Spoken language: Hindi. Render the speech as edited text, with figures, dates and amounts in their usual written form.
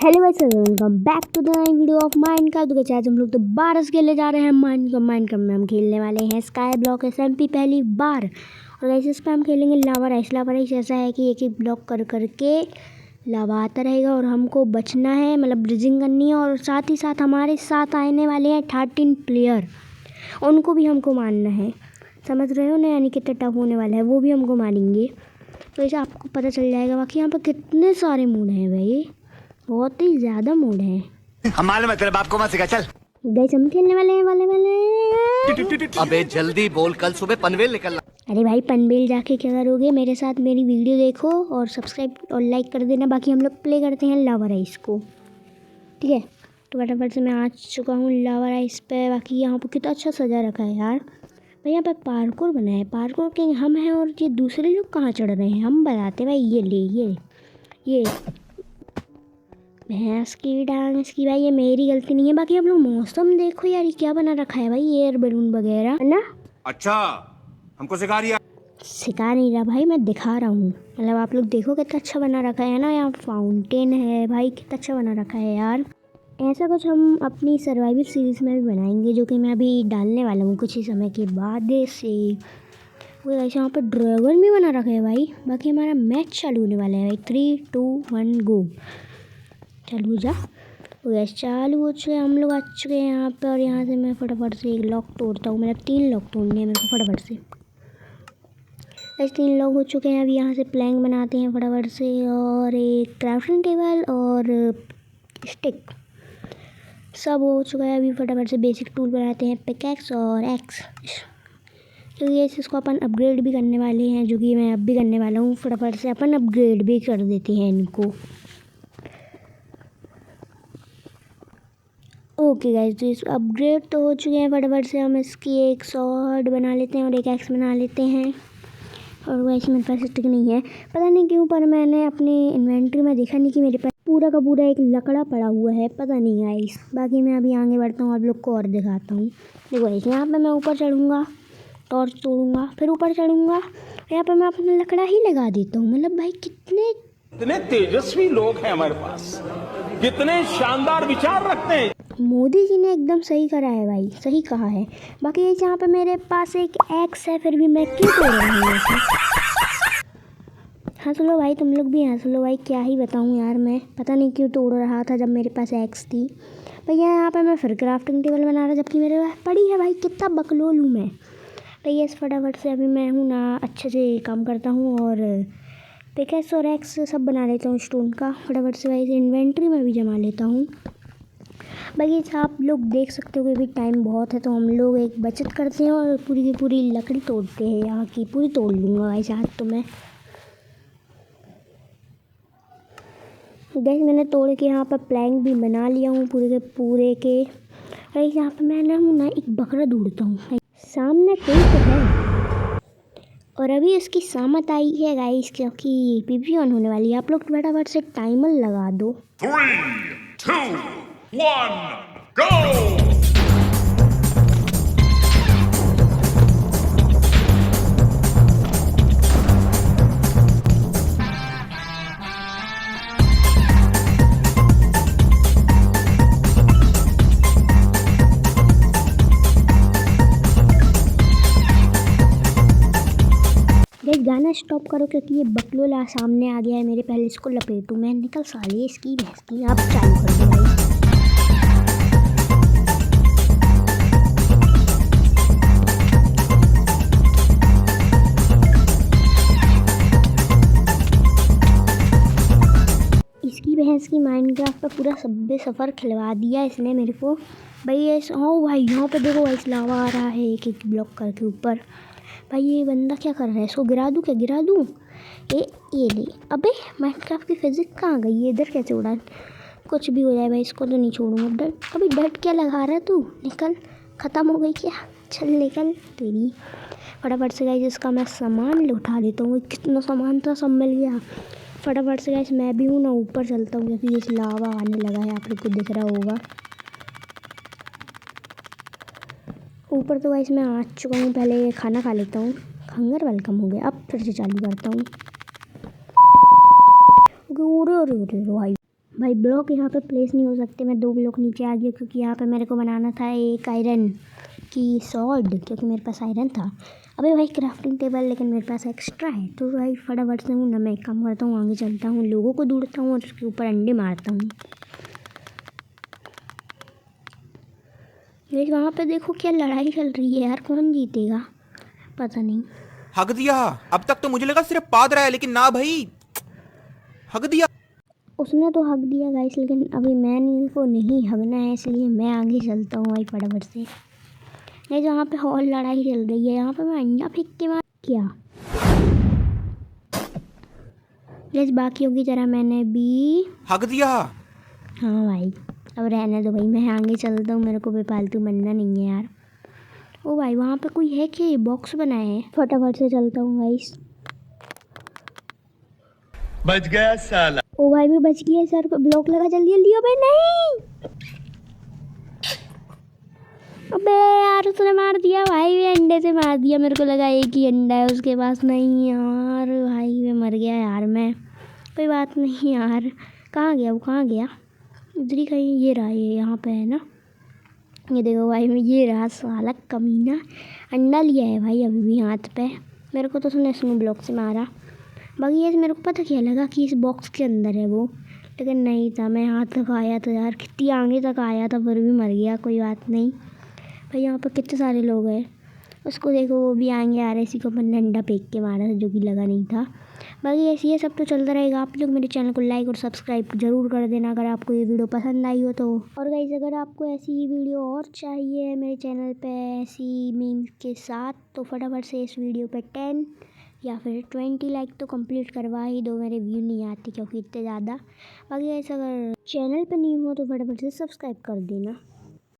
Hello guys, welcome back to the नई वीडियो ऑफ माइनक्राफ्ट। तो आज हम लोग दोबारा से खेलने जा रहे हैं माइनक्राफ्ट में हम खेलने वाले हैं स्काई ब्लॉक SMP पहली बार। और गाइस इस पर हम खेलेंगे लावा राइस। लावा राइस ऐसा है कि एक एक ब्लॉक कर करके लावा आता रहेगा और हमको बचना है, मतलब ब्रिजिंग करनी है। और साथ ही साथ हमारे साथ आने वाले हैं 13 प्लेयर, उनको भी हमको मारना है, समझ रहे हो ना, यानी कितना टफ होने वाला है, वो भी हमको मारेंगे। तो ऐसे आपको पता चल जाएगा। बाकी यहाँ पर कितने सारे मूड हैं भाई, बहुत ही ज़्यादा मूड है। हम मालूम है तेरे बाप को मत सिखा, चल। गाइस हम खेलने वाले हैं अबे जल्दी बोल, कल सुबह पनवेल निकलना। अरे भाई पनवेल जाके क्या करोगे, मेरे साथ मेरी वीडियो देखो और सब्सक्राइब और लाइक कर देना। बाकी हम लोग प्ले करते हैं लावा राइस को, ठीक है। तो फटाफट से मैं आ चुका हूँ लावा राइस पे। बाकी यहाँ पर कितना अच्छा सजा रखा है यार भाई। यहाँ पे पार्कोर बना है, पार्कोर के हम हैं और ये दूसरे लोग कहाँ चढ़ रहे हैं, हम बताते भाई। ये भैंस की डांग इसकी भाई, ये मेरी गलती नहीं है। बाकी आप लोग मौसम देखो यार, ये क्या बना रखा है भाई, एयर बैलून वगैरह है ना। अच्छा हमको सिखा रही है। सिखा नहीं रहा भाई, मैं दिखा रहा हूँ। मतलब आप लोग देखो कितना अच्छा बना रखा है ना। यहाँ फाउंटेन है भाई, कितना अच्छा बना रखा है यार। ऐसा कुछ हम अपनी सर्वाइवल सीरीज़ में भी बनाएंगे, जो कि मैं अभी डालने वाला हूँ कुछ ही समय के बाद से। वो ऐसे यहाँ पर ड्रैगन भी बना रखा है भाई। बाकी हमारा मैच चालू होने वाला है भाई। 3 2 1 गो, चालू जा। तो गैस चालू हो चुके हैं, हम लोग आ चुके हैं यहाँ पर। और यहाँ से मैं फटाफट से एक लॉक तोड़ता हूँ, मतलब 3 लॉक तोड़ने हैं मेरे को फटाफट से। ऐसे 3 लॉक हो चुके हैं। अभी यहाँ से प्लैंक बनाते हैं फटाफट से, और एक क्राफ्टिंग टेबल और स्टिक सब हो चुका है। अभी फटाफट से बेसिक टूल बनाते हैं, पिकैक्स और एक्स। तो ये इसको अपन अपग्रेड भी करने वाले हैं, जो कि मैं अब भी करने वाला हूँ। फटाफट से अपन अपग्रेड भी कर देते हैं इनको। ओके गाइस, तो इस अपग्रेड तो हो चुके हैं। फटाफट से हम इसकी एक स्वॉर्ड बना लेते हैं और एक एक्स बना लेते हैं। और वैसे मेरे पास स्टिक नहीं है, पता नहीं क्यों, पर मैंने अपनी इन्वेंट्री में देखा नहीं कि मेरे पास पूरा का पूरा एक लकड़ा पड़ा हुआ है, पता नहीं गाइस। बाकी मैं अभी आगे बढ़ता हूँ, आप लोग को और दिखाता हूँ। देखो गाइस, यहाँ पर मैं ऊपर चढ़ूँगा, टॉर्च तोड़ूँगा, फिर ऊपर चढ़ूँगा, यहाँ पर मैं अपना लकड़ा ही लगा देता हूँ। मतलब भाई कितने तेजस्वी लोग हैं हमारे पास, कितने शानदार विचार रखते हैं। मोदी जी ने एकदम सही करा है भाई, सही कहा है। बाकी ये यहाँ पे मेरे पास एक एक्स है, फिर भी मैं क्यों तोड़ रहा हूँ ऐसे। हंस लो भाई, तुम लोग भी हंस लो भाई, क्या ही बताऊँ यार, मैं पता नहीं क्यों तोड़ रहा था जब मेरे पास एक्स थी। भैया यहाँ पे मैं फिर क्राफ्टिंग टेबल बना रहा, जबकि मेरे पास पड़ी है भाई। कितना बकलोल हूँ मैं भैया। इस फटाफट से अभी मैं हूँ ना, अच्छे से काम करता हूँ और पिकैक्स और एक्स सब बना लेता हूँ स्टोन का। फटाफट से भाई इन्वेंट्री में भी जमा लेता हूँ। बाकी आप लोग देख सकते हो कि अभी टाइम बहुत है, तो हम लोग एक बचत करते हैं और पूरी की पूरी लकड़ी तोड़ते हैं। यहाँ की पूरी तोड़ लूँगा भाई आज तो मैं। गैस मैंने तोड़ के यहाँ पर प्लैंक भी बना लिया हूँ पूरे के पूरे के। भाई यहाँ पर मैं ना एक बकरा ढूंढता हूँ, सामने कोई तो है। और अभी उसकी सामत आई है गाइस, क्योंकि PvP ऑन होने वाली है। आप लोग फटाफट से टाइमर लगा दो। 3 2 1 go। गाइस गाना स्टॉप करो, क्योंकि ये बकलोला सामने आ गया है मेरे। पहले इसको लपेटूँ मैं, निकल साले इसकी भैंस की। आप चालू कर दो भाई। इसकी भैंस की माइनक्राफ्ट पर पूरा सब्बे सफ़र खिलवा दिया इसने मेरे को भाई। ये हाँ भाई, यहाँ पे देखो भाई लावा आ रहा है एक एक ब्लॉक करके ऊपर। भाई ये बंदा क्या कर रहा है, इसको गिरा दूँ क्या, गिरा दूँ। ये नहीं, अबे माइनक्राफ्ट की फिजिक्स कहाँ गई, ये इधर कैसे उड़ा। कुछ भी हो जाए भाई, इसको तो नहीं छोड़ूंगा। डट अभी डट क्या लगा रहा है तू, निकल, ख़त्म हो गई क्या, चल निकल तेरी। फटाफट से गाइस इसका मैं सामान उठा लेता हूँ। कितना सामान था, सब मिल गया। फटाफट से गाइस मैं भी हूँ ना ऊपर चलता हूँ, क्योंकि ये लावा आने लगा है, आप लोग को दिख रहा होगा ऊपर। तो गाइस मैं आ चुका हूँ, पहले खाना खा लेता हूँ, हंगर वेलकम हो गया। अब फिर से चालू करता हूँ। भाई भाई ब्लॉक यहाँ पे प्लेस नहीं हो सकते, मैं 2 ब्लॉक नीचे आ गया क्योंकि यहाँ पे मेरे को बनाना था एक आयरन की सॉर्ड, क्योंकि मेरे पास आयरन था। अबे भाई क्राफ्टिंग टेबल लेकिन मेरे पास एक्स्ट्रा है, तो भाई फटाफट से हूँ ना, मैं एक काम करता हूँ, आगे चलता हूँ, लोगों को ढूंढता हूँ और उसके ऊपर अंडे मारता हूँ। लेकिन वहाँ पे देखो क्या लड़ाई चल रही है यार, कौन जीतेगा पता नहीं। हक दिया। अब तक तो मुझे लगा सिर्फ पाद रहा है, लेकिन ना भाई, हक दिया। उसने तो हक दिया गाइस, लेकिन अभी मैंने को नहीं हकना है, इसलिए मैं आगे चलता हूँ भाई फटाफट से। नहीं तो यहाँ पे और लड़ाई चल रही है, यहाँ पे मैं अंडा फेंक के मार क्या। गाइस बाकियों की तरह मैंने भी हक दिया। हाँ भाई, अब रहने दो भाई, मैं आगे चलता हूँ, मेरे को बेफालतू बनना नहीं है यार। ओ भाई वहाँ पे कोई है कि बॉक्स बनाए हैं, फटाफट से चलता हूँ गाइस। बच गया साला। ओ भाई मैं बच गया सर, ब्लॉक लगा जल्दी जल्दी। अबे नहीं, अबे यार उसने मार दिया भाई, वे अंडे से मार दिया, मेरे को लगा एक ही अंडा है उसके पास, नहीं यार भाई मैं मर गया यार। मैं कोई बात नहीं यार, कहाँ गया वो, कहाँ गया, इधर ही कहीं, ये रहा, ये यहाँ पे है ना, ये देखो भाई मैं, ये रहा साला कमीना, अंडा लिया है भाई अभी भी हाथ पे। मेरे को तो उसने स्नो ब्लॉक से मारा, बाकी ये मेरे को पता क्या लगा कि इस बॉक्स के अंदर है वो, लेकिन नहीं था, मैं यहाँ तक आया तो यार, कितनी आगे तक आया था फिर भी मर गया। कोई बात नहीं भाई, यहाँ पर कितने सारे लोग हैं, उसको देखो वो भी आएंगे आ रहे, इसी को अपन ने अंडा फेंक के मारा था जो कि लगा नहीं था। बाकी ऐसे ये सब तो चलता रहेगा। आप लोग मेरे चैनल को लाइक और सब्सक्राइब ज़रूर कर देना अगर आपको ये वीडियो पसंद आई हो तो। और गाइस अगर आपको ऐसी वीडियो और चाहिए मेरे चैनल पे ऐसी मीम्स के साथ, तो फटाफट से इस वीडियो पे 10 या फिर 20 लाइक तो कंप्लीट करवा ही दो, मेरे व्यू नहीं आते क्योंकि इतने ज़्यादा। बाकी ऐसा अगर चैनल पे नहीं हो तो फटाफट से सब्सक्राइब कर देना।